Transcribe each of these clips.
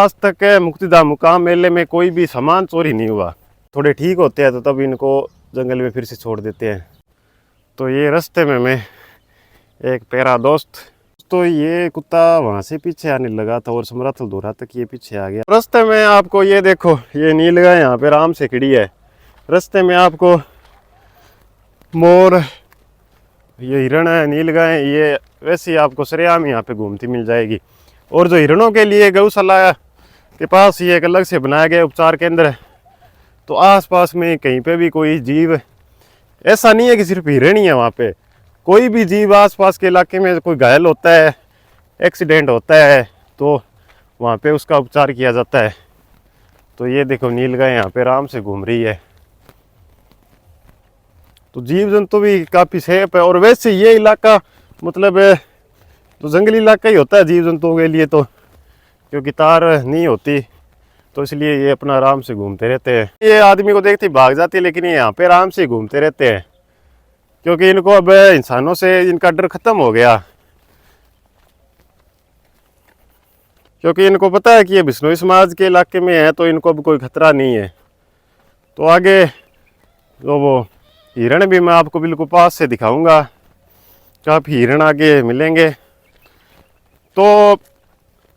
आज तक मुक्तिधाम मुकाम मेले में कोई भी सामान चोरी नहीं हुआ। थोड़े ठीक होते हैं तो तब इनको जंगल में फिर से छोड़ देते हैं। तो ये रास्ते में मैं एक पेरा दोस्त, तो ये कुत्ता वहाँ से पीछे आने लगा था और समराथल धोरा तक ये पीछे आ गया। रास्ते में आपको ये देखो, ये नीलगाय यहाँ पे आराम से खड़ी है। रास्ते में आपको मोर, ये हिरण है, नीलगाय, ये वैसे ही आपको सरेआम यहाँ पे घूमती मिल जाएगी। और जो हिरणों के लिए गौशाला के पास ये एक अलग से बनाया गया उपचार केंद्र है। तो आसपास में कहीं पे भी कोई जीव, ऐसा नहीं है कि सिर्फ हिरण ही है, वहाँ पे कोई भी जीव आसपास के इलाके में कोई घायल होता है, एक्सीडेंट होता है, तो वहाँ पे उसका उपचार किया जाता है। तो ये देखो नीलगाय यहाँ पे आराम से घूम रही है। तो जीव जंतु भी काफ़ी सेफ है। और वैसे ये इलाका मतलब तो जंगली इलाका ही होता है जीव जंतुओं के लिए, तो क्योंकि तार नहीं होती तो इसलिए ये अपना आराम से घूमते रहते हैं। ये आदमी को देखते भाग जाती है, लेकिन ये यहाँ पे आराम से घूमते रहते हैं क्योंकि इनको अब इंसानों से इनका डर खत्म हो गया। क्योंकि इनको पता है कि ये बिश्नोई समाज के इलाके में है तो इनको अब कोई खतरा नहीं है। तो आगे जो वो हिरण भी मैं आपको बिल्कुल पास से दिखाऊंगा, काफ़ी हिरण आगे मिलेंगे। तो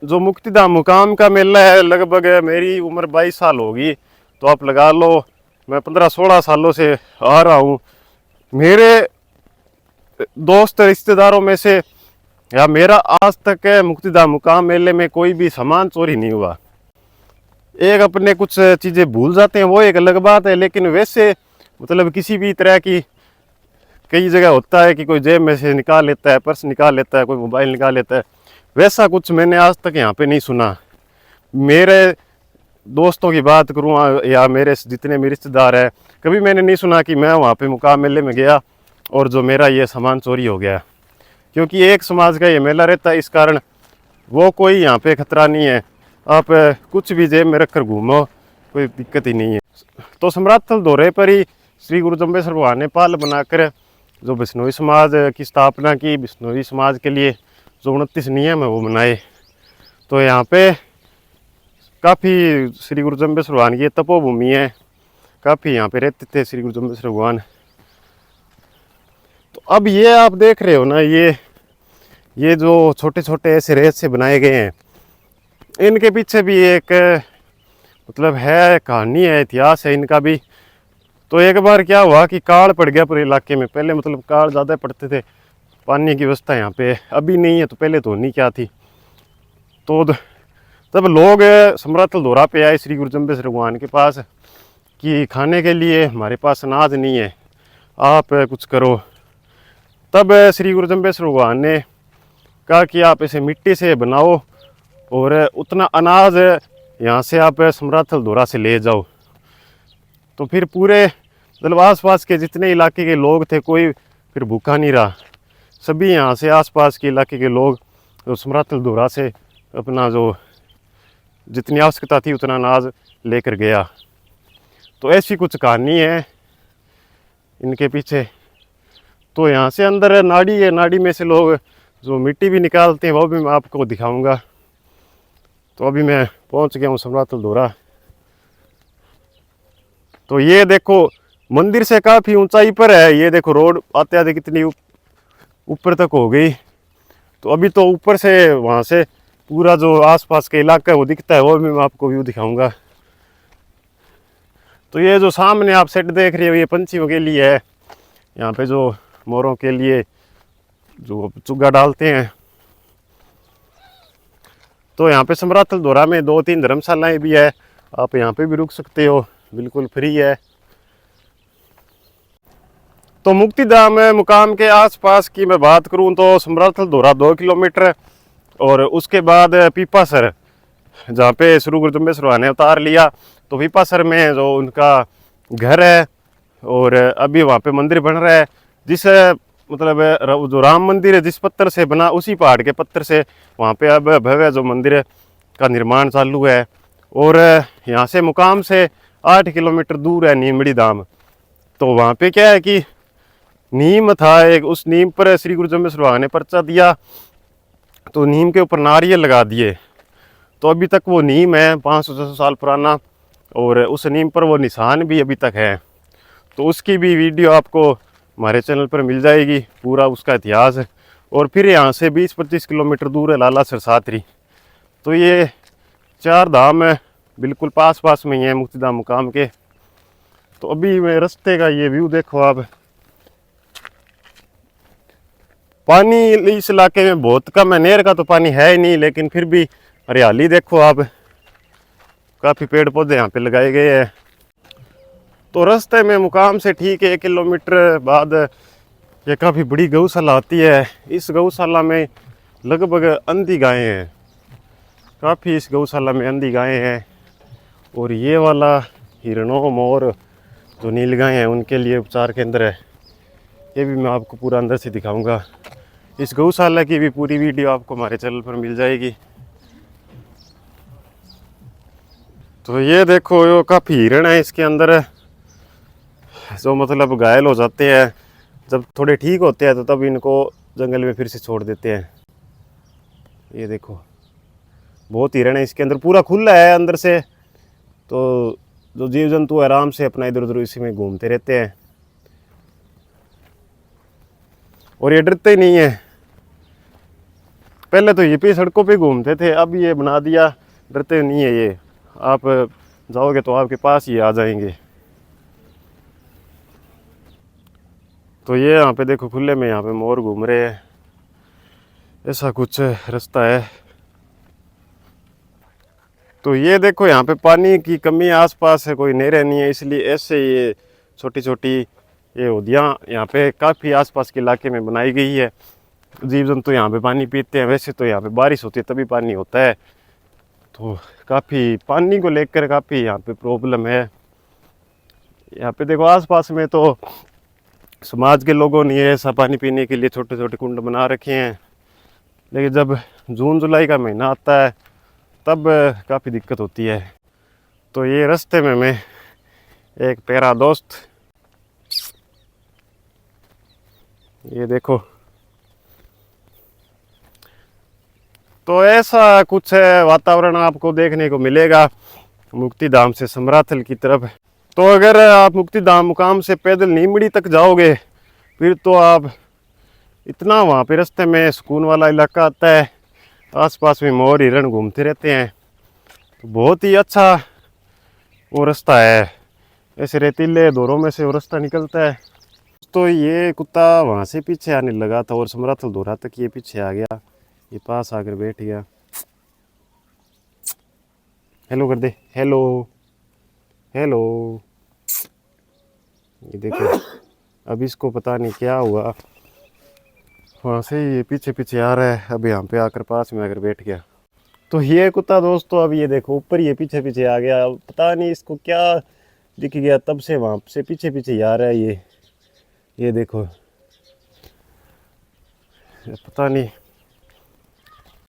जो मुक्तिधाम मुकाम का मेला है, लगभग मेरी उम्र 22 साल होगी, तो आप लगा लो मैं 15-16 सालों से आ रहा हूँ। मेरे दोस्त रिश्तेदारों में से या मेरा आज तक मुक्तिधाम मुकाम मेले में कोई भी सामान चोरी नहीं हुआ। एक अपने कुछ चीज़ें भूल जाते हैं वो एक अलग बात है, लेकिन वैसे मतलब किसी भी तरह की, कई जगह होता है कि कोई जेब में से निकाल लेता है, पर्स निकाल लेता है, कोई मोबाइल निकाल लेता है, वैसा कुछ मैंने आज तक यहाँ पे नहीं सुना। मेरे दोस्तों की बात करूँ या मेरे जितने भी रिश्तेदार हैं, कभी मैंने नहीं सुना कि मैं वहाँ पे मुकाम मेले में गया और जो मेरा ये सामान चोरी हो गया। क्योंकि एक समाज का ये मेला रहता है, इस कारण वो कोई यहाँ पे खतरा नहीं है। आप कुछ भी जेब में रख कर घूमो, कोई दिक्कत ही नहीं है। तो समराथल दौरे पर ही श्री गुरु जम्बेश्वर भगवान ने पाल बनाकर जो बिश्नोई समाज की स्थापना की, बिश्नोई समाज के लिए जो 29 नियम है वो बनाए। तो यहाँ पे काफ़ी श्री गुरु जम्बेश्वर भगवान की तपोभूमि है, काफ़ी यहाँ पे रहते थे श्री गुरु जम्बेश्वर भगवान। तो अब ये आप देख रहे हो ना, ये जो छोटे छोटे ऐसे रेत से बनाए गए हैं, इनके पीछे भी एक मतलब है, कहानी है, इतिहास है इनका भी। तो एक बार क्या हुआ कि काल पड़ गया पूरे इलाके में। पहले मतलब काल ज़्यादा पड़ते थे, पानी की व्यवस्था यहाँ पे अभी नहीं है, तो पहले तो नहीं क्या थी। तो तब लोग समराथल धोरा पे आए श्री गुरु जम्बेश्वर भगवान के पास कि खाने के लिए हमारे पास अनाज नहीं है, आप कुछ करो। तब श्री गुरु जम्बेश्वर भगवान ने कहा कि आप इसे मिट्टी से बनाओ और उतना अनाज यहाँ से आप समराथल धोरा से ले जाओ। तो फिर पूरे मतलब आसपास के जितने इलाके के लोग थे, कोई फिर भूखा नहीं रहा। सभी यहाँ से आसपास के इलाके के लोग जो समराथल धोरा से अपना जो जितनी आवश्यकता थी उतना अनाज लेकर गया। तो ऐसी कुछ कहानी है इनके पीछे। तो यहाँ से अंदर नाड़ी है, नाड़ी में से लोग जो मिट्टी भी निकालते हैं वो भी मैं आपको दिखाऊंगा। तो अभी मैं पहुँच गया हूँ समराथल धोरा। तो ये देखो मंदिर से काफ़ी ऊंचाई पर है, ये देखो रोड आते आते कितनी ऊपर तक हो गई। तो अभी तो ऊपर से वहाँ से पूरा जो आसपास के इलाका है वो दिखता है, वो भी मैं आपको व्यू दिखाऊंगा। तो ये जो सामने आप सेट देख रहे हो ये पंछियों के लिए है, यहाँ पे जो मोरों के लिए जो चुग्गा डालते हैं। तो यहाँ पे समराथल धोरा में 2-3 धर्मशालाएं भी है, आप यहाँ पे भी रुक सकते हो, बिल्कुल फ्री है। तो मुक्तिधाम मुकाम के आसपास की मैं बात करूं तो समराथल धोरा 2 किलोमीटर और उसके बाद पीपासर, जहाँ पे श्री गुरु जम्बेश्वर भगवान ने अवतार लिया, तो पीपासर में जो उनका घर है और अभी वहाँ पे मंदिर बन रहा है, जिस मतलब जो राम मंदिर है जिस पत्थर से बना, उसी पहाड़ के पत्थर से वहाँ पे अब भव्य जो मंदिर का निर्माण चालू है। और यहाँ से मुकाम से 8 किलोमीटर दूर है नीमड़ी धाम। तो वहाँ पे क्या है कि नीम था एक, उस नीम पर श्री गुरु जम्बेश्वर भगवान ने पर्चा दिया, तो नीम के ऊपर नारियल लगा दिए। तो अभी तक वो नीम है 500-600 साल पुराना, और उस नीम पर वो निशान भी अभी तक है। तो उसकी भी वीडियो आपको हमारे चैनल पर मिल जाएगी, पूरा उसका इतिहास है। और फिर यहाँ से 20-25 किलोमीटर दूर है लालासर सातरी। तो ये 4 धाम है, बिल्कुल पास पास में ही है मुक्तिधाम मुकाम के। तो अभी मैं रास्ते का ये व्यू देखो आप, पानी इस इलाके में बहुत कम है, नहर का तो पानी है ही नहीं, लेकिन फिर भी हरियाली देखो आप, काफ़ी पेड़ पौधे यहाँ पे लगाए गए हैं। तो रास्ते में मुकाम से ठीक 1 किलोमीटर बाद ये काफ़ी बड़ी गौशाला आती है। इस गौशाला में लगभग अंधी गायें हैं, काफ़ी इस गौशाला में अंधी गायें हैं। और ये वाला हिरणों मोर जो नील गायें हैं उनके लिए उपचार केंद्र है, ये भी मैं आपको पूरा अंदर से दिखाऊंगा। इस गौशाला की भी पूरी वीडियो आपको हमारे चैनल पर मिल जाएगी। तो ये देखो, ये काफ़ी हिरण है इसके अंदर, जो मतलब घायल हो जाते हैं, जब थोड़े ठीक होते हैं तो तब इनको जंगल में फिर से छोड़ देते हैं। ये देखो बहुत हिरण है इसके अंदर, पूरा खुला है अंदर से, तो जो जीव जंतु आराम से अपना इधर उधर इसी में घूमते रहते हैं। और ये डरते ही नहीं है, पहले तो ये पे सड़कों पे घूमते थे, अब ये बना दिया, डरते नहीं है ये, आप जाओगे तो आपके पास ही आ जाएंगे। तो ये यहाँ पे देखो खुले में यहाँ पे मोर घूम रहे हैं, ऐसा कुछ रास्ता है। तो ये देखो यहाँ पे पानी की कमी आसपास है, कोई नहरें नहीं है, इसलिए ऐसे ये छोटी छोटी ये उदियाँ यहाँ पे काफ़ी आसपास के इलाके में बनाई गई है। जीव जंतु यहाँ पे पानी पीते हैं, वैसे तो यहाँ पे बारिश होती है तभी पानी होता है, तो काफ़ी पानी को लेकर काफ़ी यहाँ पे प्रॉब्लम है। यहाँ पे देखो आसपास में तो समाज के लोगों ने ऐसा पानी पीने के लिए छोटे छोटे कुंड बना रखे हैं, लेकिन जब जून जुलाई का महीना आता है तब काफ़ी दिक्कत होती है। तो ये रास्ते में मैं एक प्यारा दोस्त, ये देखो, तो ऐसा कुछ वातावरण आपको देखने को मिलेगा मुक्तिधाम से समराथल की तरफ। तो अगर आप मुक्तिधाम मुकाम से पैदल नीमड़ी तक जाओगे फिर तो आप इतना वहाँ पे रास्ते में सुकून वाला इलाका आता है, आसपास में मोर हिरण घूमते रहते हैं, तो बहुत ही अच्छा वो रास्ता है। ऐसे रेतीले दौरों में से वो रास्ता निकलता है। तो ये कुत्ता वहाँ से पीछे आने लगा था और समराथल दौरा तक ये पीछे आ गया, ये पास आकर बैठ गया। हेलो कर दे, हेलो हेलो। ये देखो अब इसको पता नहीं क्या हुआ, वहाँ से ये पीछे पीछे आ रहा है, अब यहाँ पे आकर पास में आकर बैठ गया। तो ये कुत्ता दोस्तों अब ये देखो ऊपर ये पीछे पीछे आ गया, पता नहीं इसको क्या दिख गया, तब से वहाँ से पीछे पीछे आ रहा है ये देखो, पता नहीं